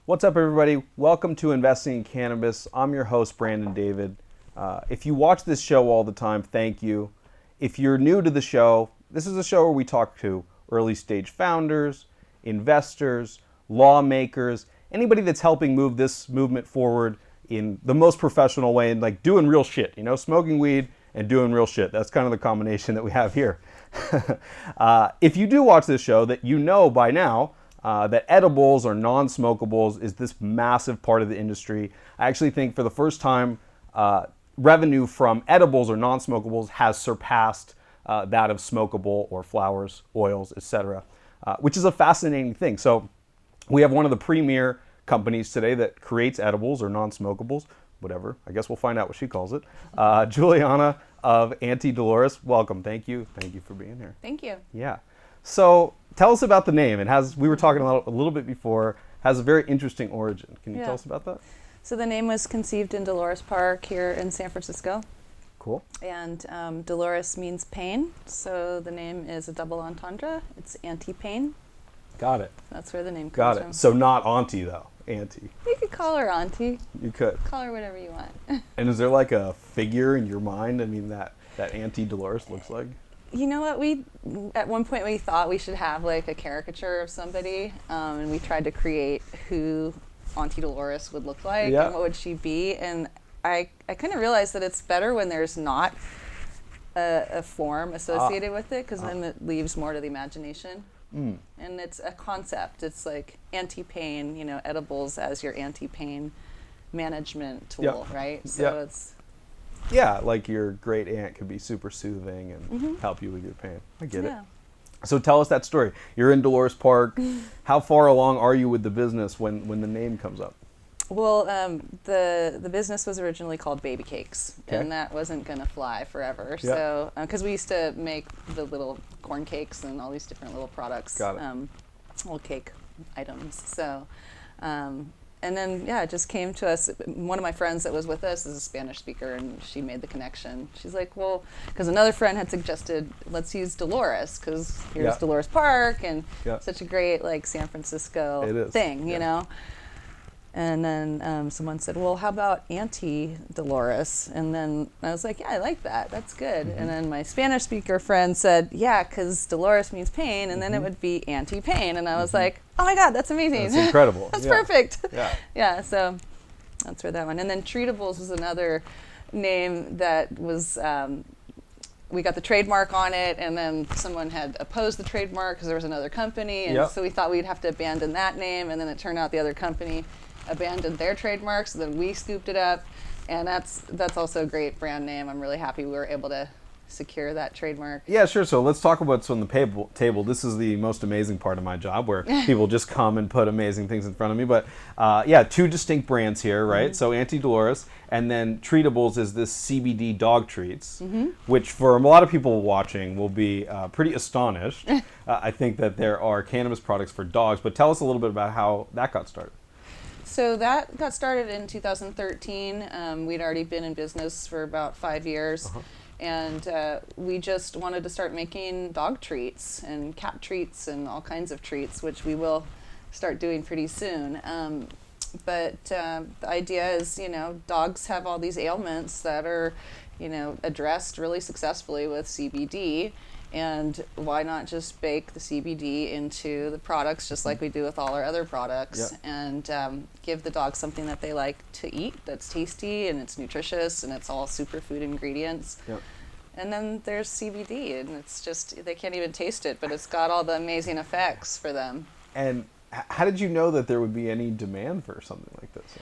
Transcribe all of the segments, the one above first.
What's up, everybody? Welcome to Investing in Cannabis. I'm your host, Brandon David. If you watch this show all the time, thank you. If you're new to the show, this is a show where we talk to early stage founders, investors, lawmakers, anybody that's helping move this movement forward in the most professional way and like doing real shit, you know, smoking weed and doing real shit. That's kind of the combination that we have here. If you do watch this show, that you know by now that edibles or non-smokables is this massive part of the industry. I actually think for the first time, revenue from edibles or non-smokables has surpassed that of smokable or flowers, oils, etc., which is a fascinating thing. So we have one of the premier companies today that creates edibles or non-smokables, whatever. I guess we'll find out what she calls it. Julianna of Auntie Dolores, welcome. Thank you. Thank you for being here. Thank you. Yeah. So tell us about the name. We were talking a little bit before, has a very interesting origin. Can you tell us about that? So the name was conceived in Dolores Park here in San Francisco. Cool. And Dolores means pain, so the name is a double entendre. It's anti-pain. Got it. That's where the name comes Got it. from. So not Auntie, though. Auntie. You could call her Auntie. You could. Call her whatever you want. And is there like a figure in your mind, I mean, that Auntie Dolores looks like? You know what, at one point we thought we should have like a caricature of somebody, and we tried to create who Auntie Dolores would look like and what would she be, and I kind of realized that it's better when there's not a form associated with it, because then it leaves more to the imagination. And it's a concept. It's like anti-pain, you know, edibles as your anti-pain management tool, right? So it's... Yeah, like your great aunt could be super soothing and help you with your pain. I get it. So tell us that story. You're in Dolores Park. How far along are you with the business when the name comes up? Well, the business was originally called Baby Cakes, and that wasn't going to fly forever. So, because we used to make the little corn cakes and all these different little products, little cake items. So, and then, it just came to us. One of my friends that was with us is a Spanish speaker, and she made the connection. She's like, well, because another friend had suggested, let's use Dolores, because here's Dolores Park, and such a great, like, San Francisco thing, you know? And then someone said, well, how about Auntie Dolores? And then I was like, yeah, I like that. That's good. And then my Spanish speaker friend said, yeah, because Dolores means pain, and then it would be anti-pain. And I was like, oh my God, that's amazing. That's incredible. That's perfect. Yeah, so that's where that one. And then Treatibles was another name that was, we got the trademark on it, and then someone had opposed the trademark because there was another company. And so we thought we'd have to abandon that name, and then it turned out the other company abandoned their trademark, so then we scooped it up, and that's also a great brand name. I'm really happy we were able to secure that trademark. Yeah, sure. So let's talk about what's on the table. This is the most amazing part of my job, where people just come and put amazing things in front of me. But two distinct brands here, right? So Auntie Dolores, and then Treatibles is this CBD dog treats, which for a lot of people watching will be pretty astonished. I think that there are cannabis products for dogs, but tell us a little bit about how that got started. So that got started in 2013. We'd already been in business for about 5 years. And we just wanted to start making dog treats and cat treats and all kinds of treats, which we will start doing pretty soon. But the idea is, you know, dogs have all these ailments that are, you know, addressed really successfully with CBD. And why not just bake the CBD into the products just like we do with all our other products, and give the dog something that they like to eat that's tasty and it's nutritious and it's all superfood ingredients. And then there's CBD, and it's just, they can't even taste it, but it's got all the amazing effects for them. And how did you know that there would be any demand for something like this?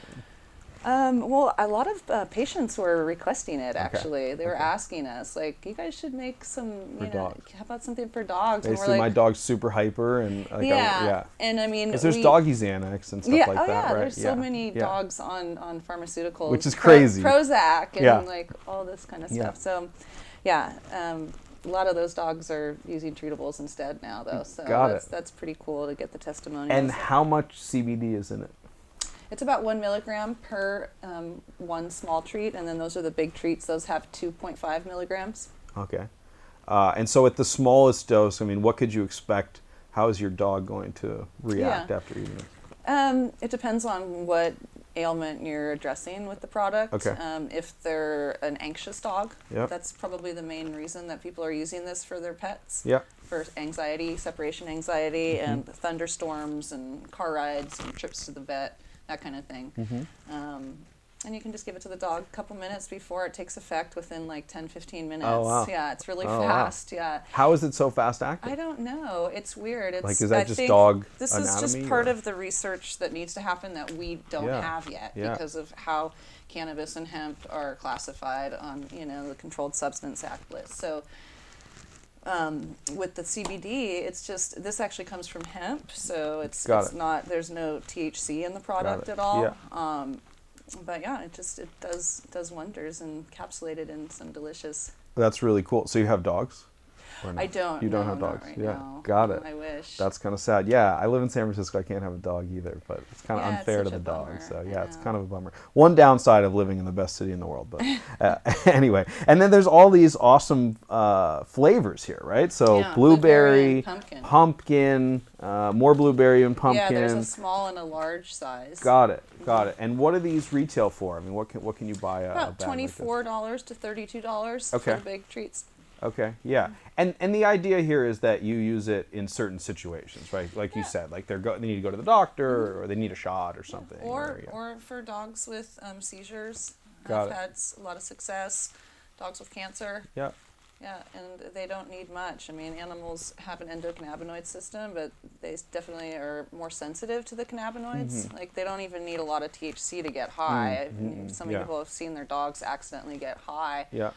Well, a lot of patients were requesting it, actually. They were asking us, like, you guys should make some, you know, how about something for dogs? Basically, and we're like, my dog's super hyper, and like, and I mean, because there's doggy Xanax and stuff like that, right? There's so many dogs on pharmaceuticals, which is crazy. Prozac and like all this kind of stuff. So, a lot of those dogs are using Treatibles instead now, though. So that's pretty cool to get the testimonials. And how much CBD is in it? It's about 1 milligram per one small treat, and then those are the big treats. Those have 2.5 milligrams. Okay. And so at the smallest dose, I mean, what could you expect? How is your dog going to react after eating it? It depends on what ailment you're addressing with the product. Okay. If they're an anxious dog, Yep. that's probably the main reason that people are using this for their pets. Yeah. For anxiety, separation anxiety, and thunderstorms and car rides and trips to the vet, that kind of thing. And you can just give it to the dog a couple minutes before it takes effect, within like 10, 15 minutes. Oh, wow. Yeah, it's really Oh, fast. wow. Yeah. How is it so fast acting? I don't know. It's weird. It's, Like, is that I just think dog this anatomy? is just part or? of the research that needs to happen that we don't Yeah. have yet Yeah. because of how cannabis and hemp are classified on, the Controlled Substance Act list. So with the CBD, it's just, this actually comes from hemp, so it's not, there's no THC in the product at all. Yeah. But yeah, it does wonders, and encapsulated in some delicious. That's really cool. So you have dogs? Or no? I don't. You don't no, have dogs? not right Yeah. now. Got it. I wish. That's kind of sad. Yeah, I live in San Francisco. I can't have a dog either, but it's kind of Yeah, unfair it's to such the a dog. bummer. So I yeah, it's know. kind of a bummer. One downside of living in the best city in the world, but anyway. And then there's all these awesome flavors here, right? So Yeah, blueberry, and pumpkin, more blueberry and pumpkin. Yeah, there's a small and a large size. Got it. And what do these retail for? I mean, what can you buy a About bag like this? $24 to $32 Okay. for the big treats. Okay, yeah, and the idea here is that you use it in certain situations, right? Like you Yeah. said, like they need to go to the doctor, or they need a shot or something. Or for dogs with seizures. Got I've it. had a lot of success. Dogs with cancer. Yeah. Yeah, and they don't need much. I mean, animals have an endocannabinoid system, but they definitely are more sensitive to the cannabinoids. Like, they don't even need a lot of THC to get high. Some people have seen their dogs accidentally get high. Yeah.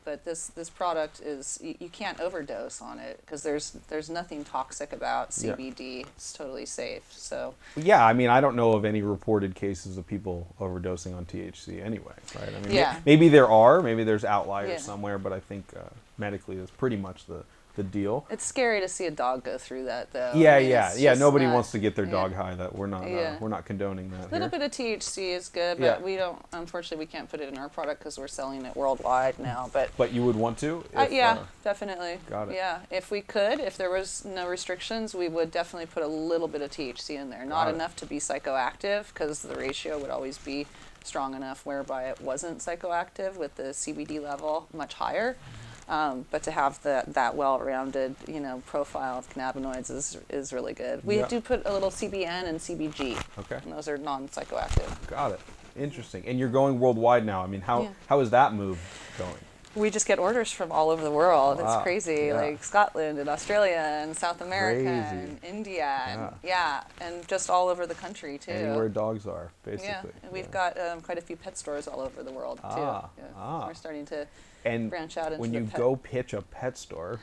But this product is, you can't overdose on it because there's nothing toxic about CBD. It's totally safe. So Yeah, I mean, I don't know of any reported cases of people overdosing on THC anyway, right? I mean, maybe there's outliers somewhere, but I think medically that's pretty much the deal. It's scary to see a dog go through that, though. Yeah, I mean, nobody wants to get their dog high. That we're not condoning that. A little bit of THC is good, but we don't. Unfortunately, we can't put it in our product because we're selling it worldwide now. But you would want to? Definitely. Got it. Yeah, if we could, if there was no restrictions, we would definitely put a little bit of THC in there. Not enough to be psychoactive, because the ratio would always be strong enough whereby it wasn't psychoactive, with the CBD level much higher. But to have that well-rounded, profile of cannabinoids is really good. We do put a little CBN and CBG. Okay. And those are non-psychoactive. Got it. Interesting. And you're going worldwide now. I mean, how is that move going? We just get orders from all over the world. Wow. It's crazy, like Scotland and Australia and South America and India, and just all over the country too. Anywhere dogs are, basically. Yeah, and we've got quite a few pet stores all over the world too. So we're starting to branch out into when the you pet. go pitch a pet store,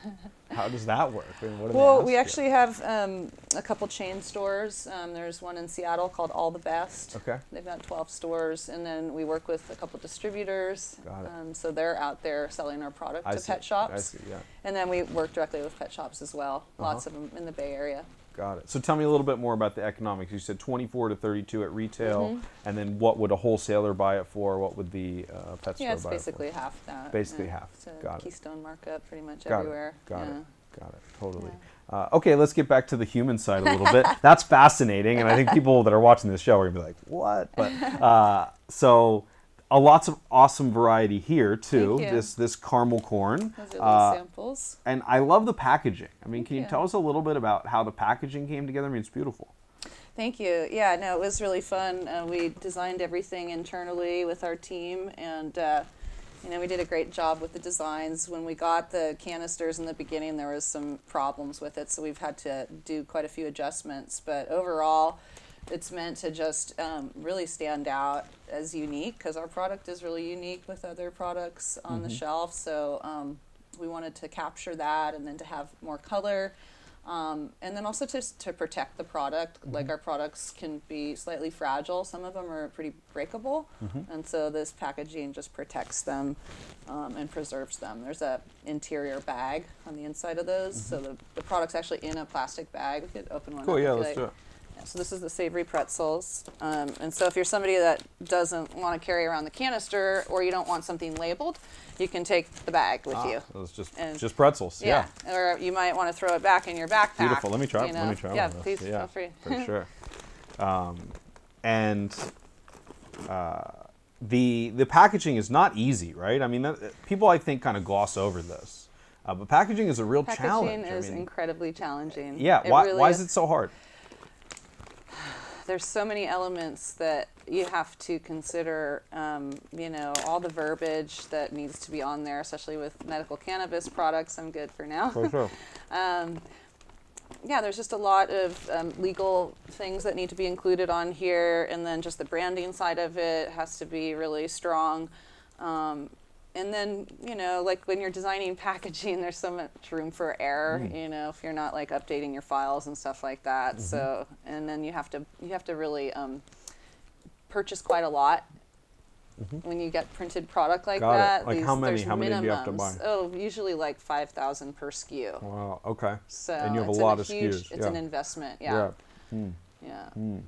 how does that work? I mean, what do they Well, ask we you? actually have a couple chain stores. There's one in Seattle called All the Best. Okay. They've got 12 stores, and then we work with a couple distributors. Got it. So they're out there selling our product to see. pet shops. I see, yeah. And then we work directly with pet shops as well. Lots of them in the Bay Area. Got it. So tell me a little bit more about the economics. You said 24 to 32 at retail, and then what would a wholesaler buy it for? What would the pet store buy it for? Yeah, it's basically half that. Basically half. It's a Got it. Keystone markup pretty much Got everywhere. Got it. Totally. Okay, let's get back to the human side a little bit. That's fascinating, and I think people that are watching this show are gonna be like, "What?" But so, lots of awesome variety here too. Thank you. This caramel corn. Those are little samples. And I love the packaging. I mean, can you you. tell us a little bit about how the packaging came together? I mean, it's beautiful. Thank you. Yeah, no, it was really fun. We designed everything internally with our team, and we did a great job with the designs. When we got the canisters in the beginning, there was some problems with it, so we've had to do quite a few adjustments. But overall, it's meant to just really stand out as unique, because our product is really unique with other products on the shelf. So we wanted to capture that, and then to have more color. And then also to protect the product. Like, our products can be slightly fragile. Some of them are pretty breakable. And so this packaging just protects them and preserves them. There's a interior bag on the inside of those. So the product's actually in a plastic bag. We could open one Cool, up. yeah, if you let's like. do it. Yeah, so this is the savory pretzels. And so if you're somebody that doesn't want to carry around the canister, or you don't want something labeled, you can take the bag with you. So it's And- just pretzels. Yeah. Or you might want to throw it back in your backpack. Beautiful. Let me try. Let me try Yeah, one of those. please, Yeah, feel free. for sure. And the packaging is not easy, right? I mean, people I think kind of gloss over this, but packaging is a real challenge. Packaging is incredibly challenging. Yeah, why is it so hard? There's so many elements that you have to consider, all the verbiage that needs to be on there, especially with medical cannabis products. I'm good for now. For sure. There's just a lot of legal things that need to be included on here, and then just the branding side of it has to be really strong. And then, like when you're designing packaging, there's so much room for error, if you're not like updating your files and stuff like that. Mm-hmm. So, and then you have to really purchase quite a lot when you get printed product like that. Like how many do you have to buy? Oh, usually like 5,000 per SKU. Wow. Okay. So and you have a lot of SKUs. It's an investment. Yeah.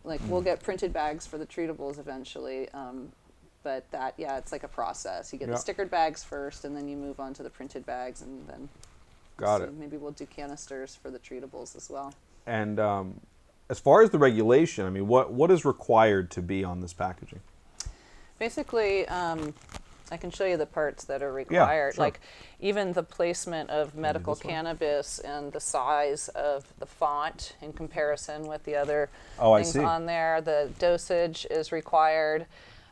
Like we'll get printed bags for the treatables eventually. But it's like a process. You get the stickered bags first, and then you move on to the printed bags, and then maybe we'll do canisters for the treatables as well. And as far as the regulation, I mean, what is required to be on this packaging? Basically, I can show you the parts that are required. Yeah, sure. Like even the placement of medical cannabis and the size of the font in comparison with the other things on there. The dosage is required.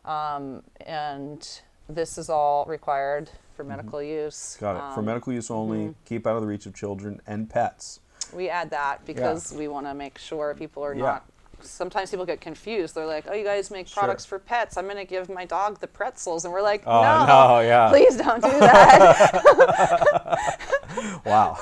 And this is all required for medical use. Got it. For medical use only, keep out of the reach of children and pets. We add that because we want to make sure people are not. Sometimes people get confused. They're like, "Oh, you guys make products for pets. I'm going to give my dog the pretzels," and we're like, "No, please don't do that." Wow.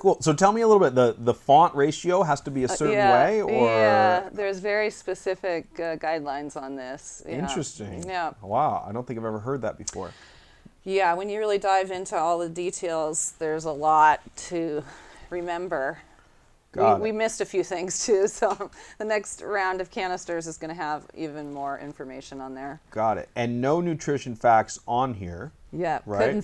Cool. So tell me a little bit. The font ratio has to be a certain way, or there's very specific guidelines on this. Interesting. Yeah. Wow. I don't think I've ever heard that before. Yeah. When you really dive into all the details, there's a lot to remember. We missed a few things too, so the next round of canisters is going to have even more information on there. Got it. And no nutrition facts on here. Yeah, right? Couldn't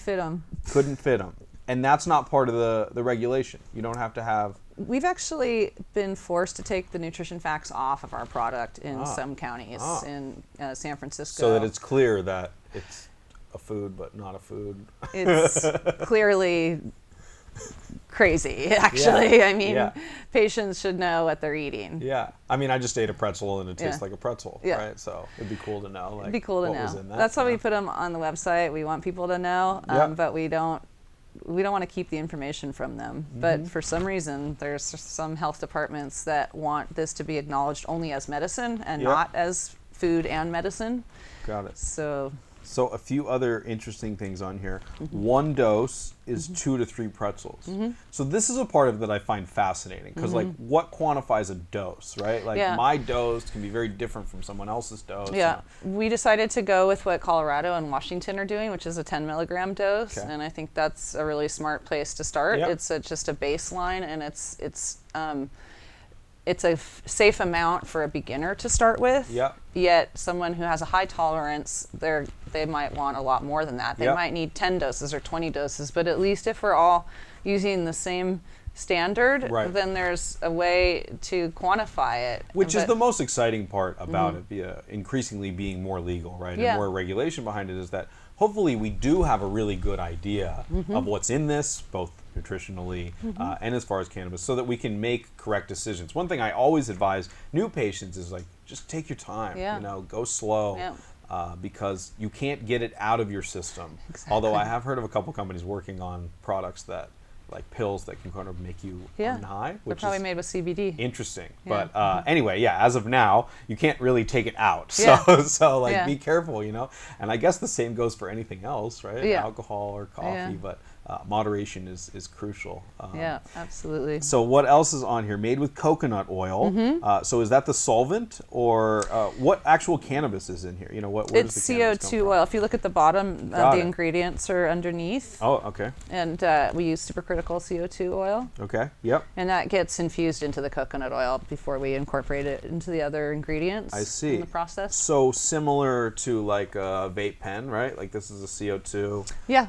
fit them. And that's not part of the regulation. You don't have to have... We've actually been forced to take the nutrition facts off of our product in some counties in San Francisco. So that it's clear that it's a food, but not a food. It's clearly... crazy, actually. I mean, patients should know what they're eating. Yeah. I mean, I just ate a pretzel and it tastes like a pretzel, right? So it'd be cool to know. It'd be cool to know. That's why we put them on the website. We want people to know, but we don't want to keep the information from them. But for some reason, there's some health departments that want this to be acknowledged only as medicine and not as food and medicine. Got it. So a few other interesting things on here. One dose is 2 to 3 pretzels. So this is a part of it that I find fascinating because like what quantifies a dose, right? Like my dose can be very different from someone else's dose. Yeah, we decided to go with what Colorado and Washington are doing, which is a 10 milligram dose. And I think that's a really smart place to start. It's just a baseline, and it's a safe amount for a beginner to start with. Yet someone who has a high tolerance, they might want a lot more than that. They might need 10 doses or 20 doses. But at least if we're all using the same standard, then there's a way to quantify it. Which is the most exciting part about it, increasingly being more legal, right? And more regulation behind it is that hopefully we do have a really good idea of what's in this, both nutritionally and as far as cannabis, so that we can make correct decisions. One thing I always advise new patients is like, just take your time, go slow, because you can't get it out of your system. Although I have heard of a couple companies working on products that, like pills that can kind of make you high. They're probably made with CBD. Interesting. But anyway, as of now, you can't really take it out. So be careful, And I guess the same goes for anything else, right? Alcohol or coffee, but moderation is crucial. Absolutely. So what else is on here? Made with coconut oil. So is that the solvent, or what actual cannabis is in here? Where does the cannabis CO2 oil. If you look at the bottom, the ingredients are underneath. Oh, okay. And we use supercritical CO2 oil. Okay. Yep. And that gets infused into the coconut oil before we incorporate it into the other ingredients. I see. In the process. So similar to like a vape pen, right? Like this is a CO2. Yeah.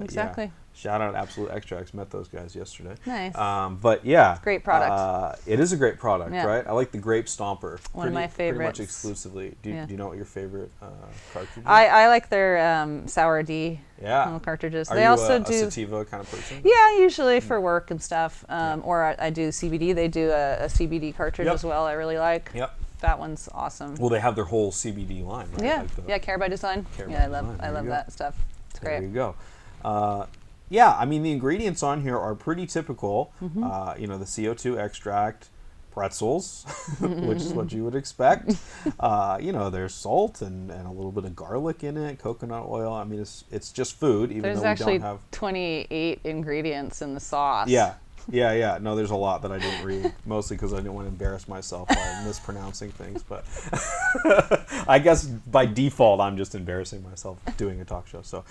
Exactly. Shout out Absolute Extracts. Met those guys yesterday. Nice. But yeah. Great product. It is a great product, Yeah. right? I like the Grape Stomper. One of my favorites. Pretty much exclusively. Do you know what your favorite cartridge is? I like their Sour D cartridges. Are they you also a do sativa kind of person? Yeah, usually for work and stuff. Or I do CBD. They do a CBD cartridge as well. I really like. Yep. That one's awesome. Well, they have their whole CBD line, right? Yeah, like Care by Design. I love that stuff. It's great. There you go. Yeah, I mean, the ingredients on here are pretty typical. The CO2 extract, pretzels, which is what you would expect. There's salt and a little bit of garlic in it, coconut oil. I mean, it's just food, even There's though we actually don't have 28 ingredients in the sauce. Yeah. No, there's a lot that I didn't read, mostly because I didn't want to embarrass myself by mispronouncing things. But I guess by default, I'm just embarrassing myself doing a talk show. So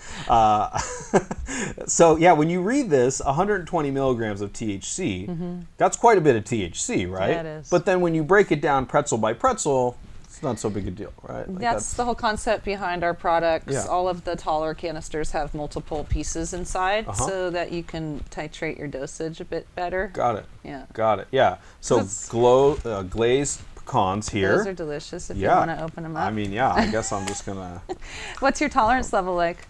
yeah, when you read this, 120 milligrams of THC, that's quite a bit of THC, right? Yeah, it is. But then when you break it down pretzel by pretzel, it's not so big a deal, right? Like that's the whole concept behind our products. Yeah. All of the taller canisters have multiple pieces inside so that you can titrate your dosage a bit better. Got it. Yeah. Got it. Yeah. So glazed pecans here. Those are delicious if you want to open them up. I mean, yeah, I guess I'm just going to... What's your tolerance level like?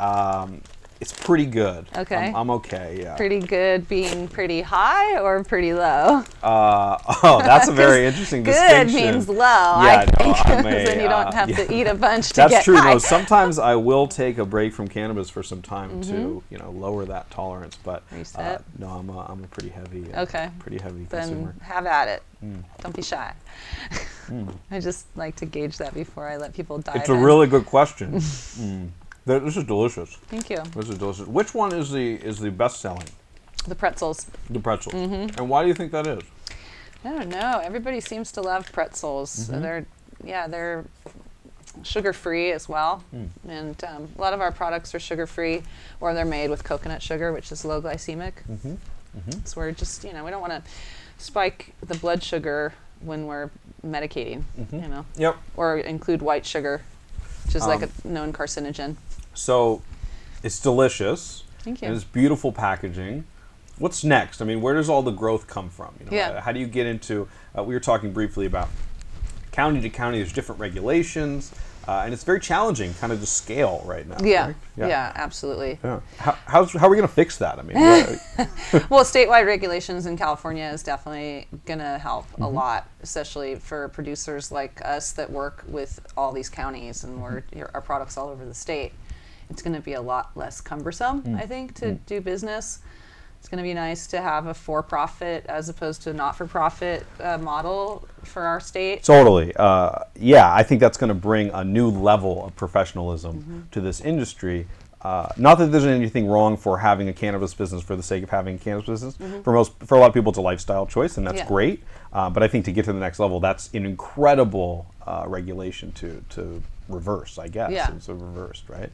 It's pretty good. Okay. I'm okay, yeah. Pretty good being pretty high or pretty low? That's a very interesting distinction. Good means low, I think, because then you don't have to eat a bunch to get high. That's true. No, sometimes I will take a break from cannabis for some time to, lower that tolerance. But reset. No, I'm a pretty heavy, pretty heavy then consumer. Have at it. Don't be shy. I just like to gauge that before I let people dive in. It's a really good question. This is delicious. Thank you. This is delicious. Which one is the best selling? The pretzels. The pretzels. And why do you think that is? I don't know. Everybody seems to love pretzels. They're sugar-free as well. And a lot of our products are sugar-free, or they're made with coconut sugar, which is low glycemic. So we're just, we don't want to spike the blood sugar when we're medicating, Yep. or include white sugar, which is like a known carcinogen. So it's delicious. Thank you. And it's beautiful packaging. What's next? I mean, where does all the growth come from? How do you get into, we were talking briefly about county to county, there's different regulations, and it's very challenging kind of to scale right now. Yeah, right? yeah, absolutely. Yeah. How are we going to fix that? I mean, well, statewide regulations in California is definitely going to help a lot, especially for producers like us that work with all these counties and our products all over the state. It's going to be a lot less cumbersome, I think, to do business. It's going to be nice to have a for-profit as opposed to a not-for-profit model for our state. Totally. I think that's going to bring a new level of professionalism to this industry. Not that there's anything wrong for having a cannabis business for the sake of having a cannabis business. For a lot of people, it's a lifestyle choice, and that's great. But I think to get to the next level, that's an incredible regulation to reverse, I guess. Yeah. It's reversed, right?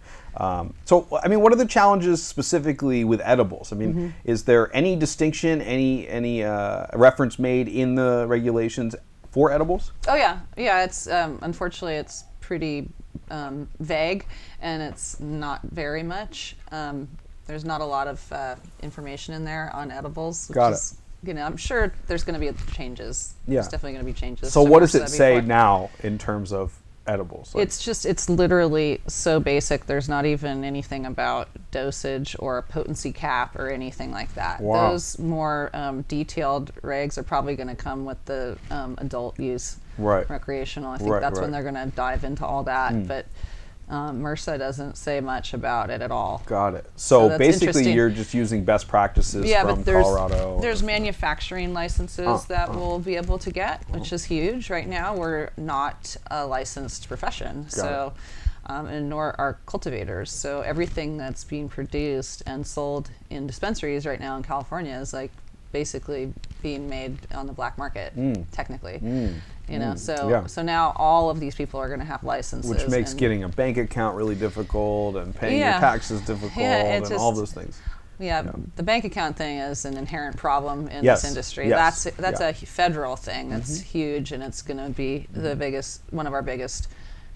So, I mean, what are the challenges specifically with edibles? I mean, is there any distinction, any reference made in the regulations for edibles? Oh, yeah. Yeah, it's unfortunately, it's pretty vague, and it's not very much. There's not a lot of information in there on edibles. Got it. I'm sure there's going to be changes. Yeah. There's definitely going to be changes. So what does it say now in terms of edibles? Like, it's literally so basic. There's not even anything about dosage or a potency cap or anything like that. Wow. Those more detailed regs are probably going to come with the adult use, recreational. I think that's when they're going to dive into all that. But MRSA doesn't say much about it at all. Got it. So basically, you're just using best practices from Colorado. There's manufacturing licenses that we'll be able to get, which is huge. Right now, we're not a licensed profession, and nor are cultivators. So everything that's being produced and sold in dispensaries right now in California is basically being made on the black market, technically. So now all of these people are going to have licenses. Which makes getting a bank account really difficult and paying your taxes difficult and all those things. Yeah, the bank account thing is an inherent problem in this industry. That's a federal thing. That's huge, and it's going to be one of our biggest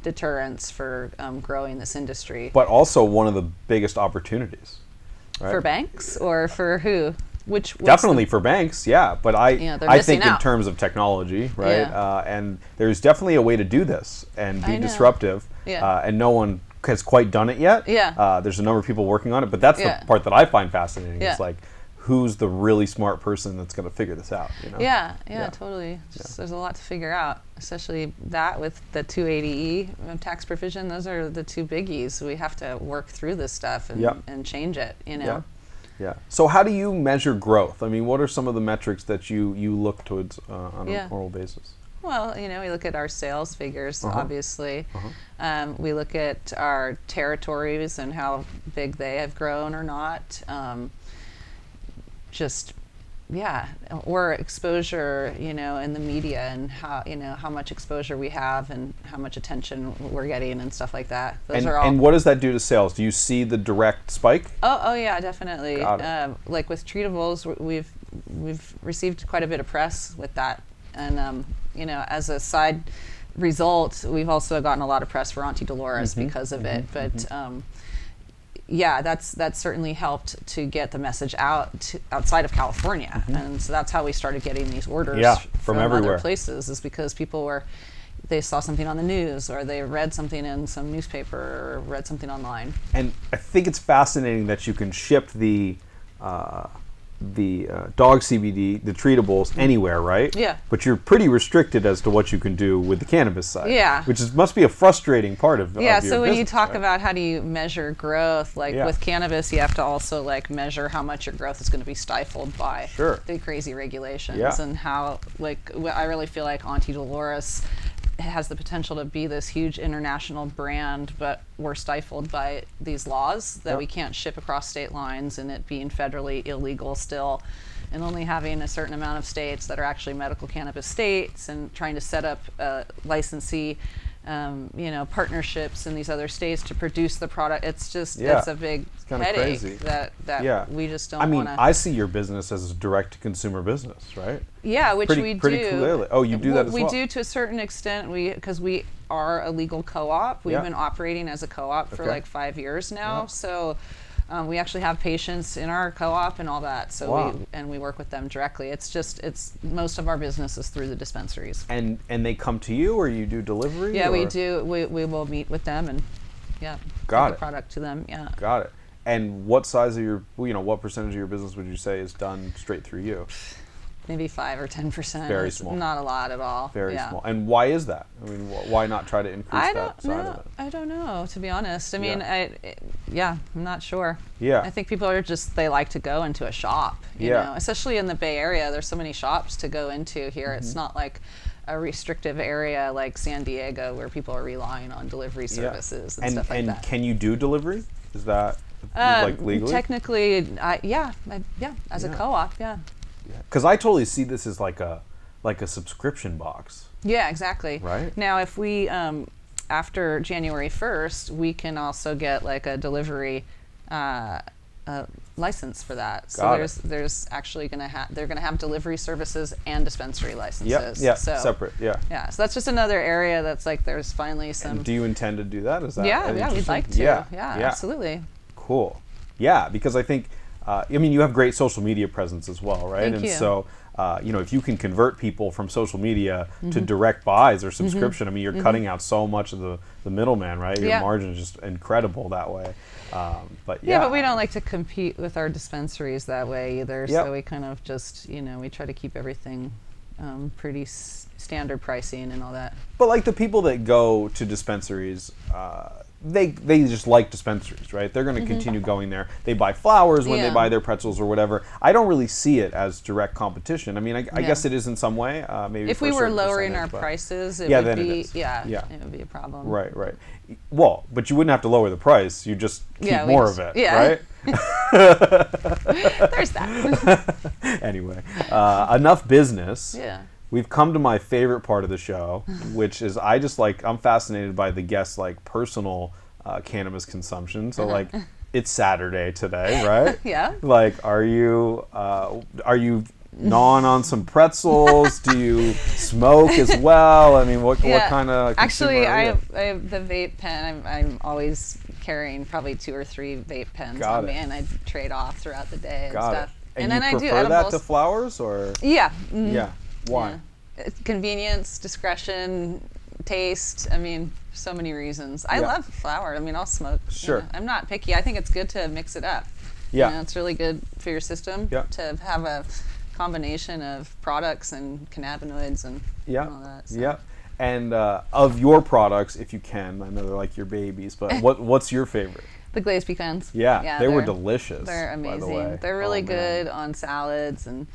deterrents for growing this industry. But also one of the biggest opportunities. right? For banks or for who? Definitely for banks, yeah. But I think in terms of technology, right? Yeah. And there's definitely a way to do this and be disruptive. Yeah. And no one has quite done it yet. Yeah. There's a number of people working on it, but that's the part that I find fascinating. Yeah. It's like, who's the really smart person that's going to figure this out? You know? Yeah, totally. There's a lot to figure out, especially that with the 280E tax provision. Those are the two biggies. We have to work through this stuff and change it, you know? Yeah. So how do you measure growth? I mean, what are some of the metrics that you look towards on a normal basis? Well, we look at our sales figures, obviously. We look at our territories and how big they have grown or not. Or exposure, in the media and how much exposure we have and how much attention we're getting and stuff like that. Those are all. And what does that do to sales? Do you see the direct spike? Oh yeah, definitely. Got it. Like with Treatibles, we've received quite a bit of press with that, and as a side result, we've also gotten a lot of press for Auntie Dolores because of it. But that's certainly helped to get the message out outside of California, and so that's how we started getting these orders from everywhere. Other places. Is because people they saw something on the news, or they read something in some newspaper, or read something online. And I think it's fascinating that you can ship the dog CBD, the treatables, anywhere, right? Yeah. But you're pretty restricted as to what you can do with the cannabis side. Yeah. Which must be a frustrating part of your so when you business, talk right? about how do you measure growth, with cannabis, you have to also measure how much your growth is going to be stifled by the crazy regulations and how I really feel like Auntie Dolores has the potential to be this huge international brand, but we're stifled by these laws that we can't ship across state lines, and it being federally illegal still, and only having a certain amount of states that are actually medical cannabis states, and trying to set up licensee partnerships in these other states to produce the product. It's just it's a big headache crazy. that we just don't want to. I see your business as a direct-to-consumer business, right? Yeah, which we do. Pretty clearly. Oh, you do that as well? We do to a certain extent, because we are a legal co-op. We've been operating as a co-op for 5 years now. So we actually have patients in our co-op and all that. So we work with them directly. It's most of our business is through the dispensaries. And they come to you, or you do delivery? Yeah, we do. We will meet with them and take the product to them. Yeah. Got it. And what size of what percentage of your business would you say is done straight through you? Maybe 5 or 10%. Very small. Not a lot at all. Very small. And why is that? I mean, why not try to increase that side of it? I don't know, to be honest. I mean, I'm not sure. Yeah. I think people are they like to go into a shop, you know, especially in the Bay Area. There's so many shops to go into here. It's not like a restrictive area like San Diego where people are relying on delivery services and stuff like that. And can you do delivery? Is that legally? Technically, as a co-op, Because I totally see this as like a subscription box. Yeah, exactly. Right. Now, if we after January 1st, we can also get a delivery license for that. So there's actually they're gonna have delivery services and dispensary licenses. Yeah. So, separate. Yeah. Yeah. So that's just another area that's there's finally some. And do you intend to do that? Is that we'd like to. Yeah. Absolutely. Cool. Yeah, because I think. You have great social media presence as well, right? Thank you. So, if you can convert people from social media to direct buys or subscription, you're cutting out so much of the middleman, right? Your margin is just incredible that way. But we don't like to compete with our dispensaries that way either. So we kind of just, we try to keep everything pretty standard pricing and all that. But the people that go to dispensaries, they just like dispensaries, right? They're going to continue going there. They buy flowers when they buy their pretzels or whatever. I don't really see it as direct competition. I guess it is in some way. Maybe if we were lowering our prices, it would be it would be a problem. Right. Well, but you wouldn't have to lower the price. You just keep more of it, right? There's that. Anyway, enough business. Yeah. We've come to my favorite part of the show, which is I'm fascinated by the guests' personal cannabis consumption. So it's Saturday today, right? Yeah. Are you gnawing on some pretzels? Do you smoke as well? What kind of Actually, I have the vape pen. I'm always carrying probably 2 or 3 vape pens Got on it. me, and I trade off throughout the day and Got stuff. it. And then you I do prefer that edibles. to flowers, or? Yeah. Yeah. Why? Yeah. Convenience, discretion, taste. I mean, so many reasons. I love flower. I mean, I'll smoke. Sure. You know. I'm not picky. I think it's good to mix it up. Yeah. You know, it's really good for your system to have a combination of products and cannabinoids and all that. So. Yeah. And of your products, if you can, I know they're like your babies, but what's your favorite? The glazed pecans. Yeah, they were delicious. They're amazing. By the way. They're really good on salads and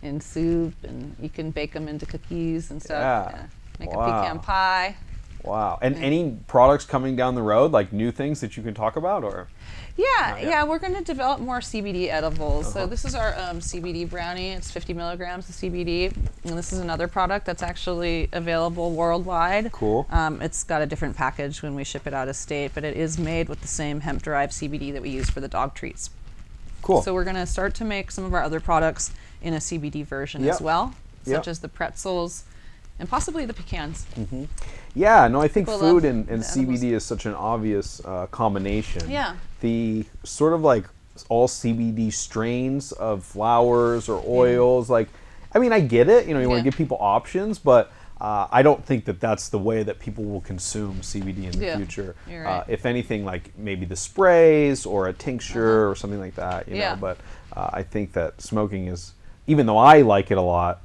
in soup, and you can bake them into cookies and stuff. Yeah. Make a pecan pie. Wow. And any products coming down the road, like new things that you can talk about, or? Yeah, we're going to develop more CBD edibles. So this is our CBD brownie. It's 50 milligrams of CBD. And this is another product that's actually available worldwide. Cool. It's got a different package when we ship it out of state, but it is made with the same hemp-derived CBD that we use for the dog treats. Cool. So we're going to start to make some of our other products in a CBD version as well, such as the pretzels and possibly the pecans. Mm-hmm. Yeah, no, I think People food love and CBD is such an obvious combination. Yeah. The sort of like all CBD strains of flowers or oils, like, I mean, I get it, you know, you want to give people options, but I don't think that that's the way that people will consume CBD in the future. You're right. If anything, like maybe the sprays or a tincture or something like that, you know, but I think that smoking is, even though I like it a lot,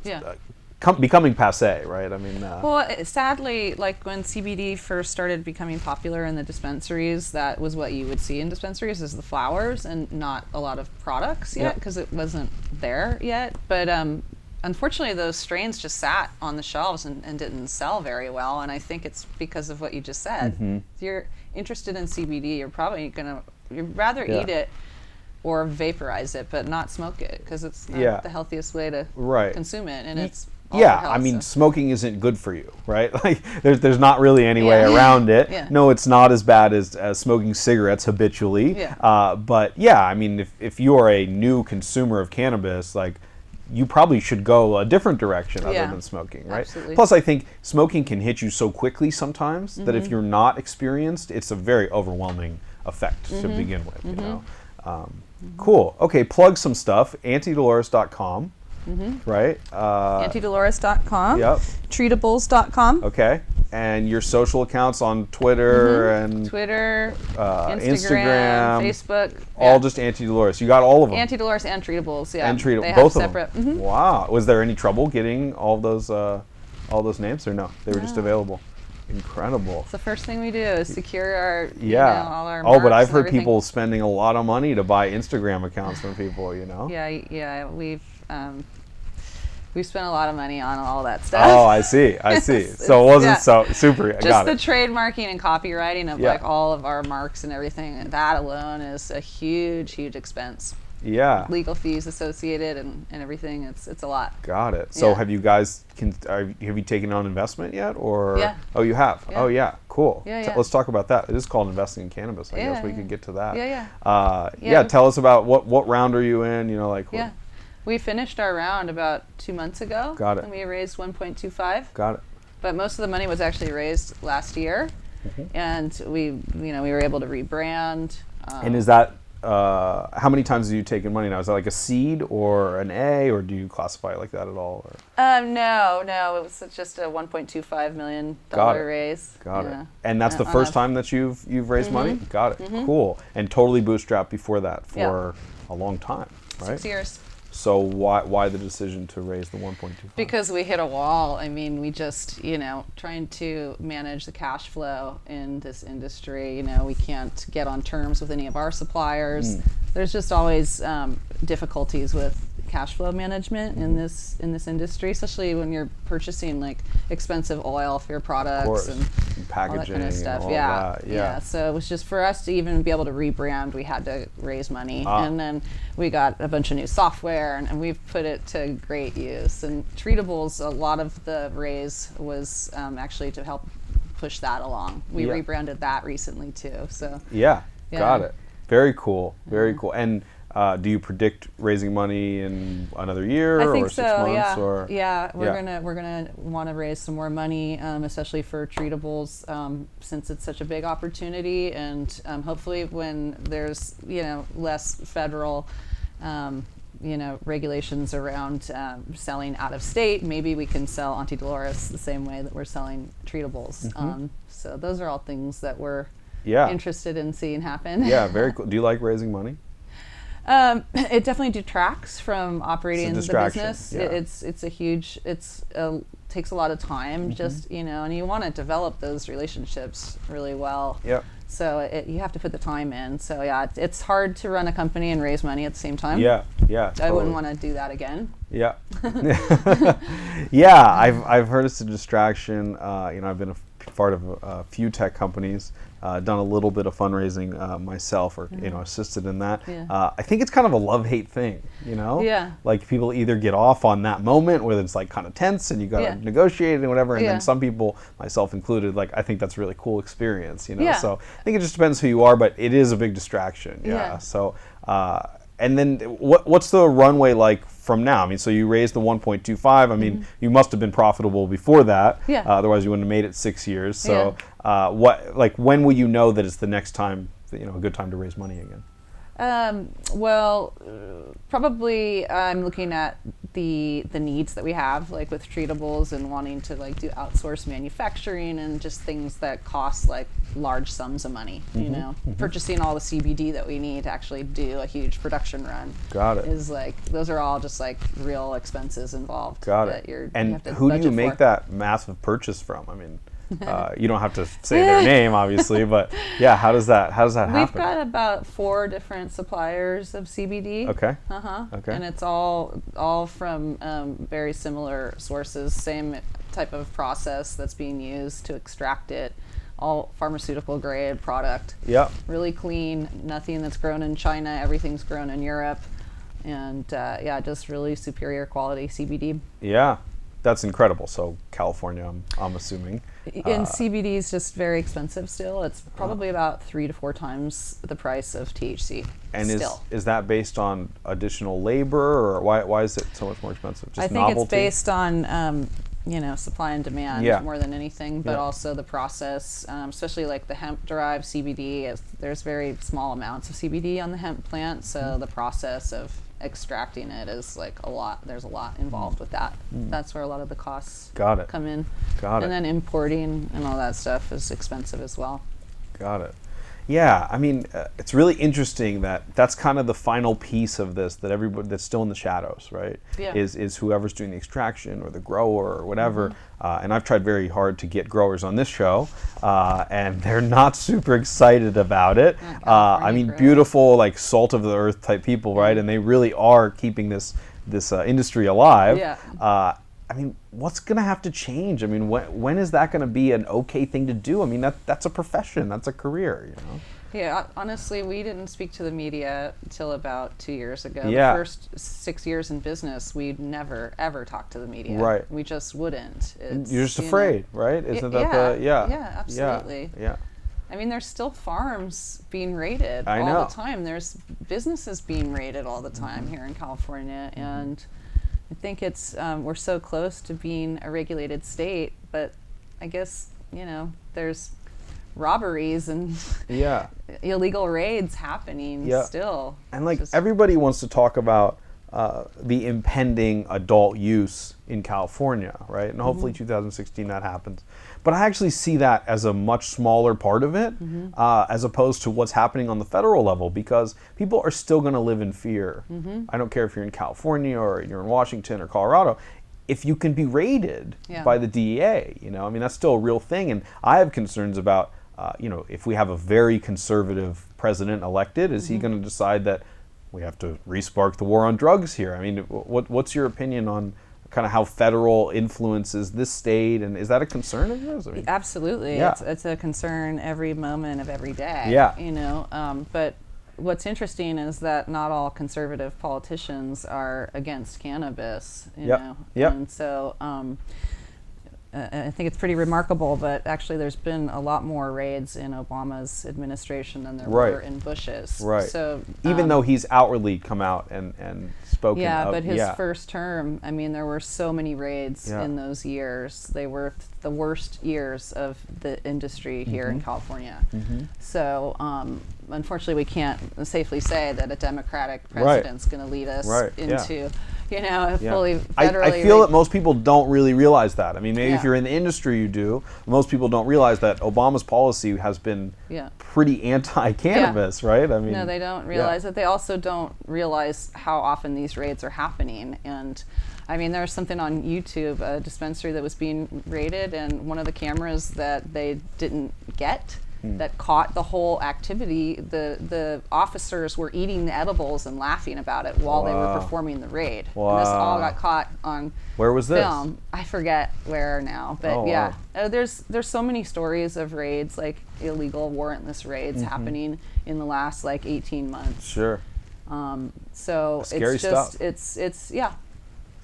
becoming passe, right? I mean, well, sadly, like when CBD first started becoming popular in the dispensaries, that was what you would see in dispensaries, is the flowers and not a lot of products yet, because it wasn't there yet. But unfortunately, those strains just sat on the shelves and didn't sell very well. And I think it's because of what you just said. If you're interested in CBD, you'd rather eat it or vaporize it, but not smoke it, because it's not the healthiest way to consume it, and it's I mean, smoking isn't good for you, right? Like, there's not really any way around it. No, it's not as bad as smoking cigarettes habitually. But yeah, I mean, if you are a new consumer of cannabis, like, you probably should go a different direction other than smoking, right? Absolutely. Plus, I think smoking can hit you so quickly sometimes that if you're not experienced, it's a very overwhelming effect to begin with, you know? Cool. Okay, plug some stuff. AuntieDolores.com. Right? AuntieDolores.com. Yep. Treatibles.com. Okay. And your social accounts on Twitter and Twitter, Instagram, Facebook. All just Auntie Dolores. You got all of them. Auntie Dolores and Treatables, And Treatables, they both have of separate. them. Wow. Was there any trouble getting all those names, or no? They were just available. Incredible. It's the first thing we do is secure our, all our but marks I've and heard everything. people spending a lot of money to buy Instagram accounts from people, you know? Yeah, we've spent a lot of money on all that stuff. Oh, I see. So it wasn't so super. Just the trademarking and copywriting of like all of our marks and everything. That alone is a huge expense. Yeah. Legal fees associated and everything. It's a lot. Got it. So have you guys have you taken on investment yet, or? Yeah. Oh, you have. Yeah. Oh, yeah. Cool. Yeah. Let's talk about that. It is called investing in cannabis. I guess we could get to that. Yeah. Tell us about what round are you in? You know, like. Yeah. We finished our round about 2 months ago. Got it. And we raised 1.25. Got it. But most of the money was actually raised last year, and we were able to rebrand. And is that how many times have you taken money now? Is that like a seed or an A, or do you classify it like that at all? Or? No, it was just a $1.25 million raise. Got it. And that's the first time that you've raised money? Got it. Cool. And totally bootstrapped before that for a long time, right? 6 years. So why the decision to raise the 1.25? Because we hit a wall. I mean, we just, trying to manage the cash flow in this industry, we can't get on terms with any of our suppliers. There's just always difficulties with cash flow management in this industry, especially when you're purchasing like expensive oil for your products and packaging, all that kind of stuff. And all that. Yeah. So it was just for us to even be able to rebrand, we had to raise money, and then we got a bunch of new software, and we've put it to great use. And Treatibles, a lot of the raise was actually to help push that along. We rebranded that recently too. So got it. Very cool. Very cool. And Do you predict raising money in another year I think or 6 so, months? yeah. Or We're gonna want to raise some more money, especially for Treatibles, since it's such a big opportunity, and hopefully when there's less federal regulations around selling out of state, maybe we can sell Auntie Dolores the same way that we're selling Treatibles. So those are all things that we're interested in seeing happen. Yeah, very cool. Do you like raising money? It definitely detracts from operating the business. Yeah. It's a huge. Takes a lot of time. Just and you want to develop those relationships really well. Yeah. So you have to put the time in. So yeah, it's hard to run a company and raise money at the same time. Yeah, yeah. Totally. I wouldn't want to do that again. Yeah. Yeah, I've heard it's a distraction. I've been a part of a few tech companies, done a little bit of fundraising myself, or assisted in that. Yeah. I think it's kind of a love-hate thing, Yeah. Like people either get off on that moment where it's like kind of tense and you got to negotiate and whatever, and then some people, myself included, like I think that's a really cool experience, Yeah. So I think it just depends who you are, but it is a big distraction. Yeah. So. And then what's the runway like from now? I mean, so you raised the 1.25. I mean, you must have been profitable before that. Yeah. Otherwise, you wouldn't have made it 6 years. So, when will you know that it's the next time, a good time to raise money again? Probably I'm looking at the needs that we have, like with Treatibles, and wanting to do outsource manufacturing and just things that cost large sums of money. Purchasing all the CBD that we need to actually do a huge production run. Got it. Is those are all just real expenses involved. Got it. And who do you make that massive purchase from? I mean. You don't have to say their name, obviously, but yeah, how does that happen? We've got about 4 different suppliers of CBD. Okay. Okay. And it's all from very similar sources, same type of process that's being used to extract it. All pharmaceutical grade product. Yep. Really clean. Nothing that's grown in China. Everything's grown in Europe, and just really superior quality CBD. Yeah. That's incredible. So California, I'm assuming. And CBD is just very expensive still. It's probably about 3 to 4 times the price of THC. And is that based on additional labor, or why is it so much more expensive? Just I think novelty? It's based on supply and demand more than anything, but also the process, especially the hemp-derived CBD. There's very small amounts of CBD on the hemp plant, so the process of extracting it is a lot. There's a lot involved with that. That's where a lot of the costs come in. And then importing and all that stuff is expensive as well. Got it. Yeah, I mean, it's really interesting that's kind of the final piece of this, that everybody that's still in the shadows, right? Yeah. Is whoever's doing the extraction or the grower or whatever. And I've tried very hard to get growers on this show, and they're not super excited about it. I mean, beautiful, salt of the earth type people, right? And they really are keeping this industry alive. Yeah. I mean, what's going to have to change? I mean, when is that going to be an okay thing to do? I mean, that's a profession. That's a career, Yeah, honestly, we didn't speak to the media until about 2 years ago. Yeah. The first 6 years in business, we'd never, ever talk to the media. Right. We just wouldn't. You're just afraid, right? Isn't that Yeah, absolutely. Yeah. I mean, there's still farms being raided all the time. There's businesses being raided all the time here in California, and I think it's we're so close to being a regulated state, but I guess there's robberies and illegal raids happening still. And everybody wants to talk about the impending adult use in California, right? And hopefully 2016 that happens. But I actually see that as a much smaller part of it, as opposed to what's happening on the federal level, because people are still going to live in fear. I don't care if you're in California or you're in Washington or Colorado. If you can be raided by the DEA, I mean, that's still a real thing. And I have concerns about, if we have a very conservative president elected, is he going to decide that we have to re-spark the war on drugs here? I mean, what's your opinion on kind of how federal influences this state, and is that a concern of yours? I mean, absolutely. Yeah. It's a concern every moment of every day. Yeah. But what's interesting is that not all conservative politicians are against cannabis. You know, Yep. and so I think it's pretty remarkable, but actually there's been a lot more raids in Obama's administration than there were in Bush's. Right. So even though he's outwardly come out and spoken yeah, of, but his first term, I mean, there were so many raids in those years. They were the worst years of the industry here in California. So unfortunately, we can't safely say that a Democratic president's going to lead us into, you know, a fully federally. I feel that most people don't really realize that. I mean, maybe if you're in the industry, you do. Most people don't realize that Obama's policy has been pretty anti-cannabis, right? I mean, no, they don't realize it. They also don't realize how often these raids are happening. And I mean, there was something on YouTube, a dispensary that was being raided, and one of the cameras that they didn't get that caught the whole activity, the officers were eating the edibles and laughing about it while they were performing the raid. And this all got caught on where was film. this? I forget where now, but there's so many stories of raids, like illegal warrantless raids happening in the last like 18 months. Sure. So Scary it's just stuff. it's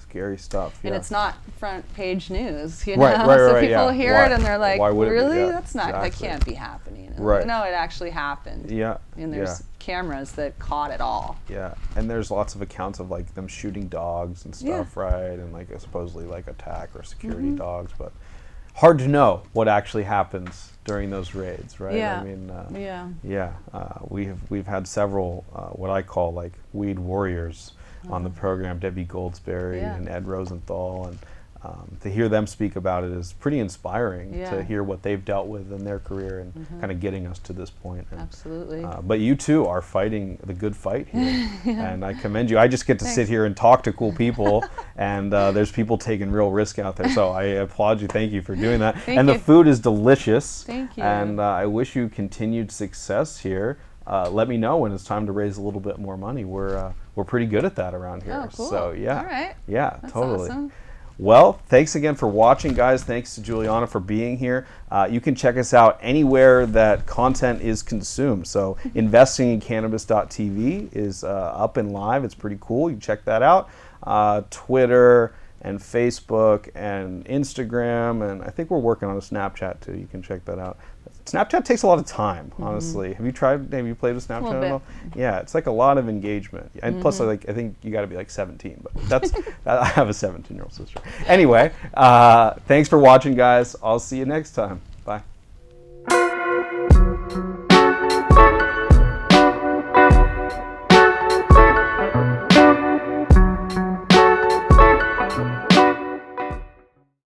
Scary stuff. and it's not front page news, you Right, know. right, so right, people hear it and they're like, Why would it be? really? Yeah, That's not exactly. that can't be happening. And Right. no, it actually happened. Yeah. And there's cameras that caught it all. Yeah, and there's lots of accounts of like them shooting dogs and stuff, right? And like supposedly like attack or security dogs, but hard to know what actually happens during those raids, right? Yeah. I mean, we've had several what I call like weed warriors on the program, Debbie Goldsberry and Ed Rosenthal, and to hear them speak about it is pretty inspiring to hear what they've dealt with in their career and kind of getting us to this point. And, Absolutely. but you too are fighting the good fight here, and I commend you. I just get to sit here and talk to cool people, and there's people taking real risk out there. So I applaud you. Thank you for doing that. Thank and you. the food is delicious. Thank you. And I wish you continued success here. Let me know when it's time to raise a little bit more money. We're pretty good at that around here. Oh, cool. So yeah, all right. yeah, That's totally. Awesome. Well, thanks again for watching, guys. Thanks to Julianna for being here. You can check us out anywhere that content is consumed. So investingincannabis.tv is up and live. It's pretty cool. You can check that out. Twitter and Facebook and Instagram, and I think we're working on a Snapchat too. You can check that out. Snapchat takes a lot of time, honestly. Have you played with Snapchat at all? Yeah, it's like a lot of engagement. And plus, I think you got to be like 17, but that's, I have a 17-year-old sister. Anyway, thanks for watching, guys. I'll see you next time.